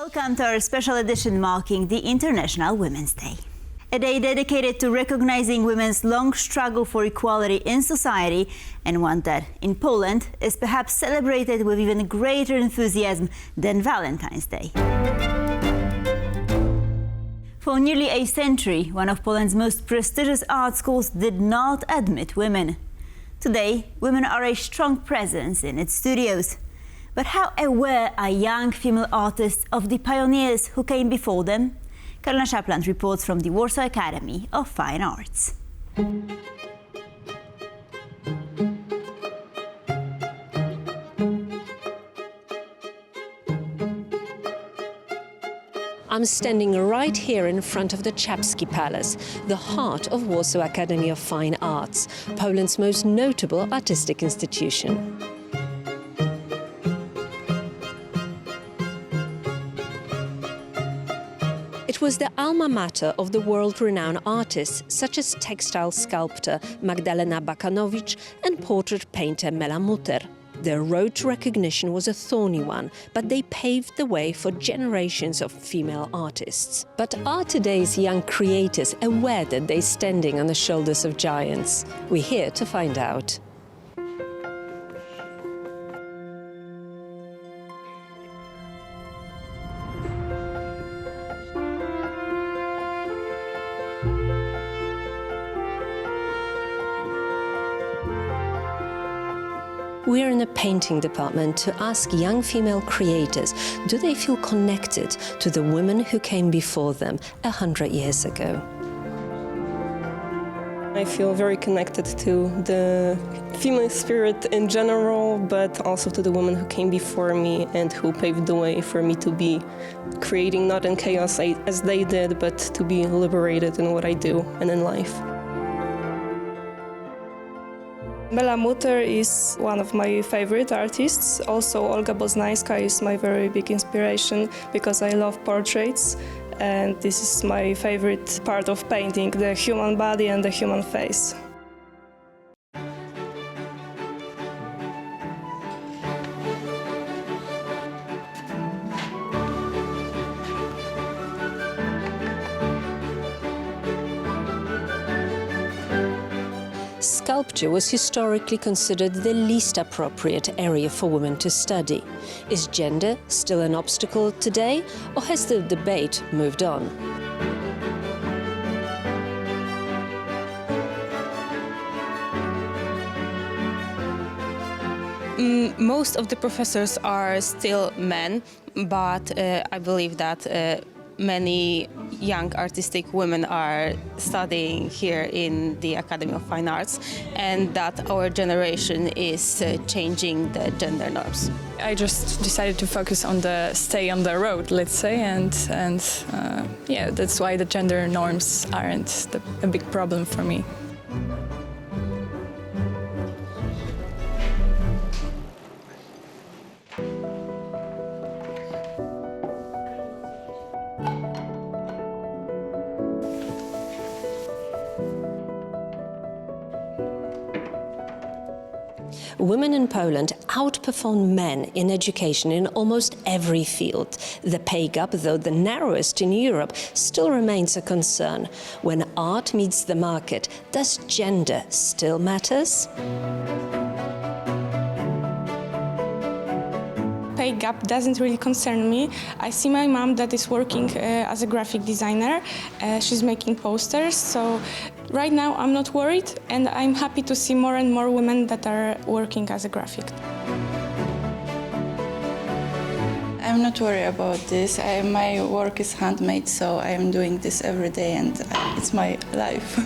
Welcome to our special edition marking the International Women's Day. A day dedicated to recognizing women's long struggle for equality in society, and one that, in Poland, is perhaps celebrated with even greater enthusiasm than Valentine's Day. For nearly a century, one of Poland's most prestigious art schools did not admit women. Today, women are a strong presence in its studios. But how aware are young female artists of the pioneers who came before them? Karolina Szapland reports from the Warsaw Academy of Fine Arts. I'm standing right here in front of the Czapski Palace, the heart of Warsaw Academy of Fine Arts, Poland's most notable artistic institution. It was the alma mater of the world-renowned artists such as textile sculptor Magdalena Bakanowicz and portrait painter Mela Mutter. Their road to recognition was a thorny one, but they paved the way for generations of female artists. But are today's young creators aware that they're standing on the shoulders of giants? We're here to find out. We're in the painting department to ask young female creators, do they feel connected to the women who came before them 100 years ago? I feel very connected to the female spirit in general, but also to the women who came before me and who paved the way for me to be creating not in chaos as they did, but to be liberated in what I do and in life. Mela Mutter is one of my favorite artists. Also, Olga Boznańska is my very big inspiration because I love portraits, and this is my favorite part of painting, the human body and the human face. Sculpture was historically considered the least appropriate area for women to study. Is gender still an obstacle today, or has the debate moved on? Most of the professors are still men, but I believe that many young artistic women are studying here in the Academy of Fine Arts, and that our generation is changing the gender norms. I just decided to focus on stay on the road, let's say, and yeah, that's why the gender norms aren't a big problem for me. Women in Poland outperform men in education in almost every field. The pay gap, though the narrowest in Europe, still remains a concern. When art meets the market, does gender still matters? Pay gap doesn't really concern me. I see my mom that is working as a graphic designer. She's making posters, so right now I'm not worried, and I'm happy to see more and more women that are working as a graphic. I'm not worried about this. My work is handmade, so I'm doing this every day, and it's my life.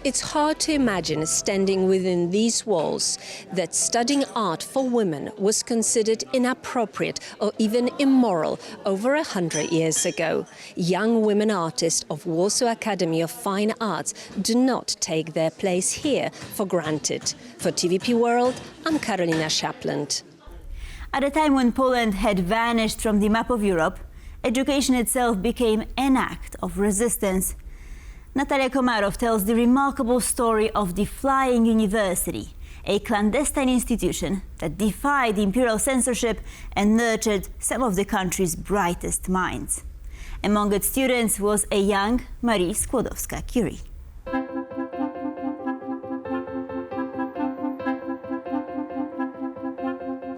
It's hard to imagine standing within these walls that studying art for women was considered inappropriate or even immoral over 100 years ago. Young women artists of Warsaw Academy of Fine Arts do not take their place here for granted. For TVP World, I'm Karolina Szapland. At a time when Poland had vanished from the map of Europe, education itself became an act of resistance. Natalia Komarow tells the remarkable story of the Flying University, a clandestine institution that defied imperial censorship and nurtured some of the country's brightest minds. Among its students was a young Marie Skłodowska-Curie.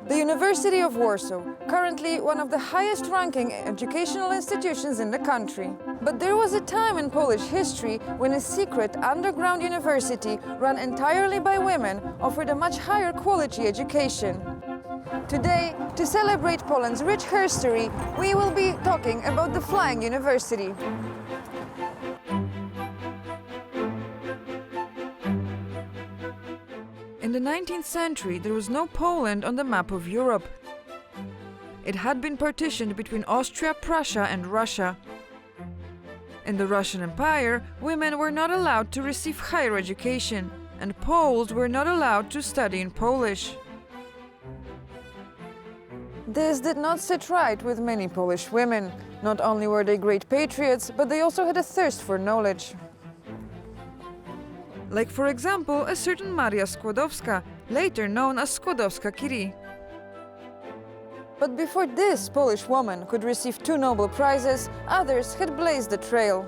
The University of Warsaw, currently one of the highest-ranking educational institutions in the country. But there was a time in Polish history when a secret underground university run entirely by women offered a much higher quality education. Today, to celebrate Poland's rich history, we will be talking about the Flying University. In the 19th century, there was no Poland on the map of Europe. It had been partitioned between Austria, Prussia, and Russia. In the Russian Empire, women were not allowed to receive higher education, and Poles were not allowed to study in Polish. This did not sit right with many Polish women. Not only were they great patriots, but they also had a thirst for knowledge. Like, for example, a certain Maria Skłodowska, later known as Skłodowska-Curie. But before this Polish woman could receive 2 Nobel Prizes, others had blazed the trail.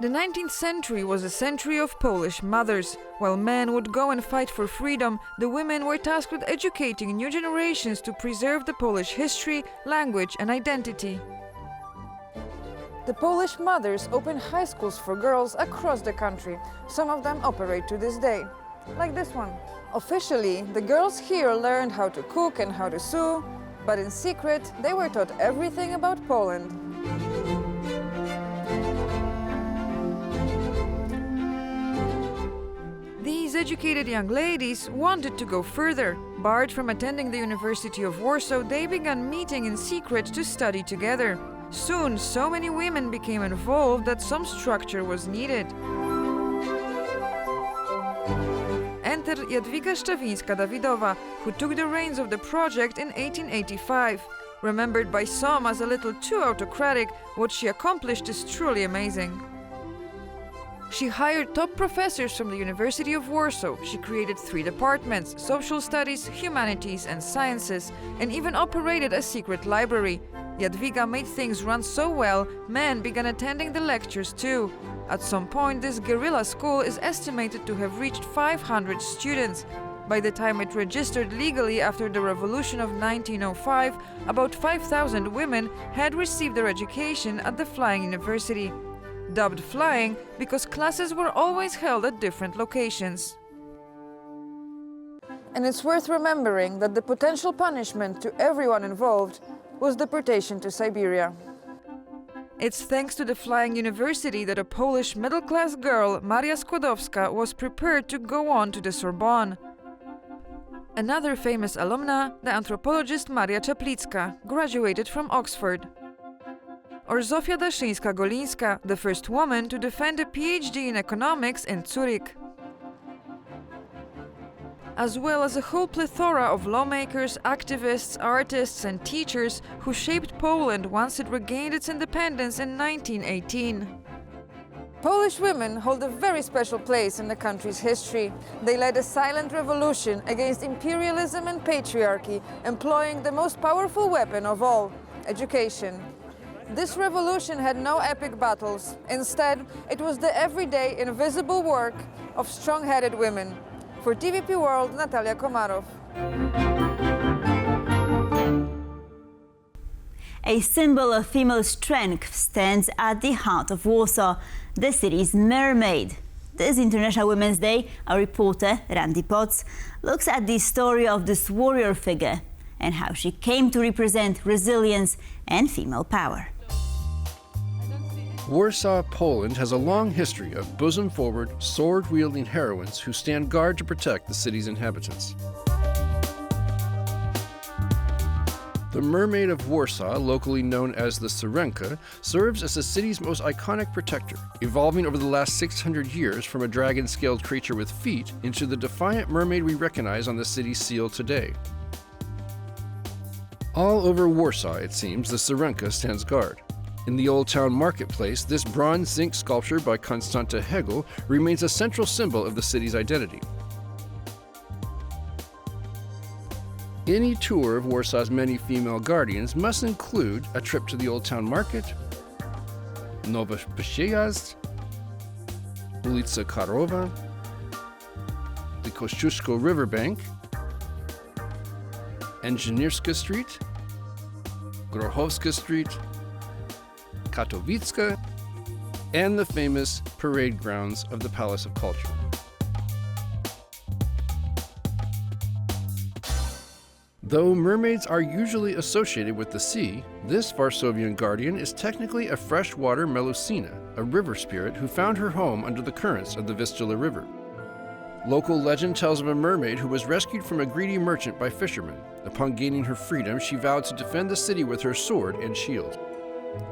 The 19th century was a century of Polish mothers. While men would go and fight for freedom, the women were tasked with educating new generations to preserve the Polish history, language, and identity. The Polish mothers opened high schools for girls across the country. Some of them operate to this day, like this one. Officially, the girls here learned how to cook and how to sew, but in secret, they were taught everything about Poland. These educated young ladies wanted to go further. Barred from attending the University of Warsaw, they began meeting in secret to study together. Soon, so many women became involved that some structure was needed. Enter Jadwiga Szczawińska-Dawidowa, who took the reins of the project in 1885. Remembered by some as a little too autocratic, what she accomplished is truly amazing. She hired top professors from the University of Warsaw. She created 3 departments: social studies, humanities, and sciences, and even operated a secret library. Jadwiga made things run so well, men began attending the lectures too. At some point, this guerrilla school is estimated to have reached 500 students. By the time it registered legally after the Revolution of 1905, about 5,000 women had received their education at the Flying University. Dubbed Flying because classes were always held at different locations. And it's worth remembering that the potential punishment to everyone involved was deportation to Siberia. It's thanks to the Flying University that a Polish middle-class girl, Maria Skłodowska, was prepared to go on to the Sorbonne. Another famous alumna, the anthropologist Maria Czaplicka, graduated from Oxford. Or Zofia Daszyńska-Golińska, the first woman to defend a PhD in economics in Zurich. As well as a whole plethora of lawmakers, activists, artists, and teachers who shaped Poland once it regained its independence in 1918. Polish women hold a very special place in the country's history. They led a silent revolution against imperialism and patriarchy, employing the most powerful weapon of all, education. This revolution had no epic battles. Instead, it was the everyday, invisible work of strong-headed women. For TVP World, Natalia Komarow. A symbol of female strength stands at the heart of Warsaw, the city's mermaid. This International Women's Day, our reporter, Randy Potts, looks at the story of this warrior figure and how she came to represent resilience and female power. Warsaw, Poland has a long history of bosom-forward, sword-wielding heroines who stand guard to protect the city's inhabitants. The Mermaid of Warsaw, locally known as the Syrenka, serves as the city's most iconic protector, evolving over the last 600 years from a dragon-scaled creature with feet into the defiant mermaid we recognize on the city's seal today. All over Warsaw, it seems, the Syrenka stands guard. In the Old Town Marketplace, this bronze zinc sculpture by Konstanta Hegel remains a central symbol of the city's identity. Any tour of Warsaw's many female guardians must include a trip to the Old Town Market, Nowy Przyjazd, Ulica Karowa, the Kościuszko Riverbank, Inżynierska Street, Grochowska Street, Katowicka, and the famous parade grounds of the Palace of Culture. Though mermaids are usually associated with the sea, this Varsovian guardian is technically a freshwater Melusina, a river spirit who found her home under the currents of the Vistula River. Local legend tells of a mermaid who was rescued from a greedy merchant by fishermen. Upon gaining her freedom, she vowed to defend the city with her sword and shield.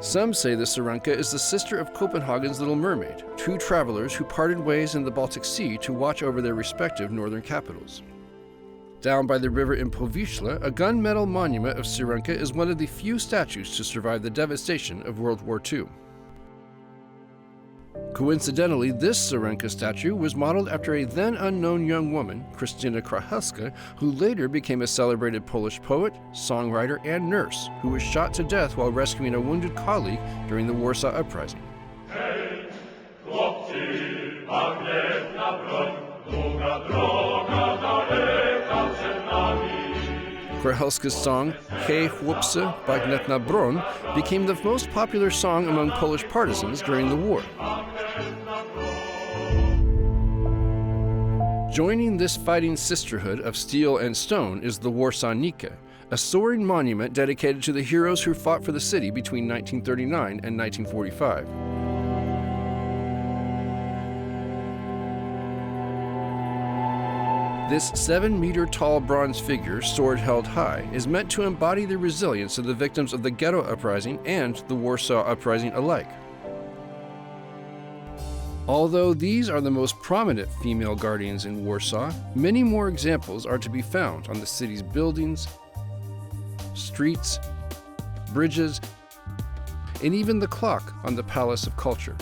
Some say the Syrenka is the sister of Copenhagen's Little Mermaid, two travelers who parted ways in the Baltic Sea to watch over their respective northern capitals. Down by the river in Powiśla, a gunmetal monument of Syrenka is one of the few statues to survive the devastation of World War II. Coincidentally, this Syrenka statue was modeled after a then unknown young woman, Krystyna Krachelska, who later became a celebrated Polish poet, songwriter, and nurse, who was shot to death while rescuing a wounded colleague during the Warsaw Uprising. Krachelska's song, Hej chłopcy, bagnetna broń, became the most popular song among Polish partisans during the war. Joining this fighting sisterhood of steel and stone is the Warsaw Nika, a soaring monument dedicated to the heroes who fought for the city between 1939 and 1945. This 7-meter-tall bronze figure, sword held high, is meant to embody the resilience of the victims of the Ghetto Uprising and the Warsaw Uprising alike. Although these are the most prominent female guardians in Warsaw, many more examples are to be found on the city's buildings, streets, bridges, and even the clock on the Palace of Culture.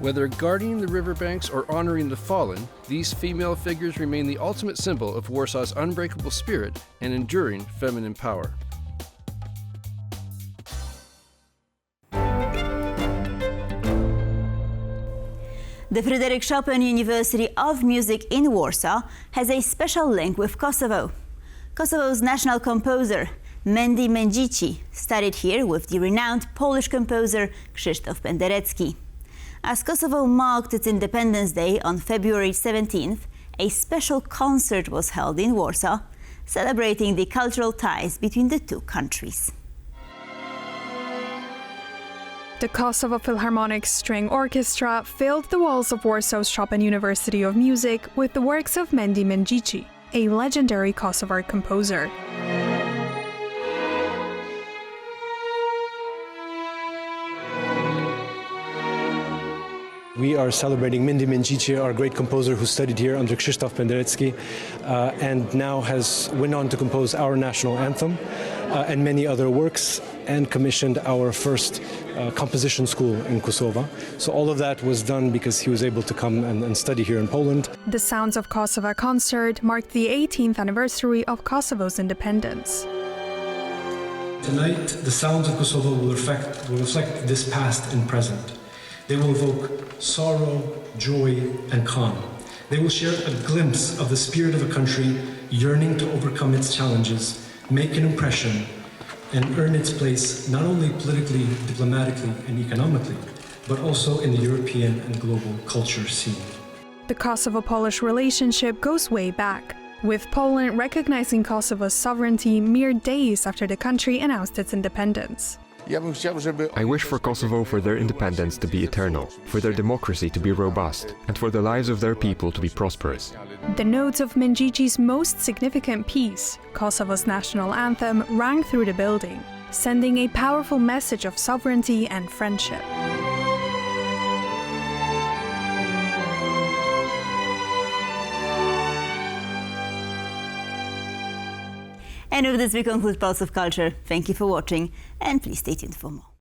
Whether guarding the riverbanks or honoring the fallen, these female figures remain the ultimate symbol of Warsaw's unbreakable spirit and enduring feminine power. The Fryderyk Chopin University of Music in Warsaw has a special link with Kosovo. Kosovo's national composer, Mendy Mendici, studied here with the renowned Polish composer Krzysztof Penderecki. As Kosovo marked its Independence Day on February 17th, a special concert was held in Warsaw, celebrating the cultural ties between the two countries. The Kosovo Philharmonic String Orchestra filled the walls of Warsaw's Chopin University of Music with the works of Mendy Mendici, a legendary Kosovar composer. We are celebrating Mendy Mendici, our great composer who studied here under Krzysztof Penderecki and now went on to compose our national anthem and many other works, and commissioned our first composition school in Kosovo. So all of that was done because he was able to come and study here in Poland. The Sounds of Kosovo concert marked the 18th anniversary of Kosovo's independence. Tonight, the sounds of Kosovo will reflect this past and present. They will evoke sorrow, joy, and calm. They will share a glimpse of the spirit of a country yearning to overcome its challenges, make an impression, and earn its place not only politically, diplomatically, and economically, but also in the European and global culture scene. The Kosovo-Polish relationship goes way back, with Poland recognizing Kosovo's sovereignty mere days after the country announced its independence. I wish for Kosovo for their independence to be eternal, for their democracy to be robust, and for the lives of their people to be prosperous. The notes of Mendici's most significant piece, Kosovo's national anthem, rang through the building, sending a powerful message of sovereignty and friendship. And with this we conclude Pulse of Culture. Thank you for watching, and please stay tuned for more.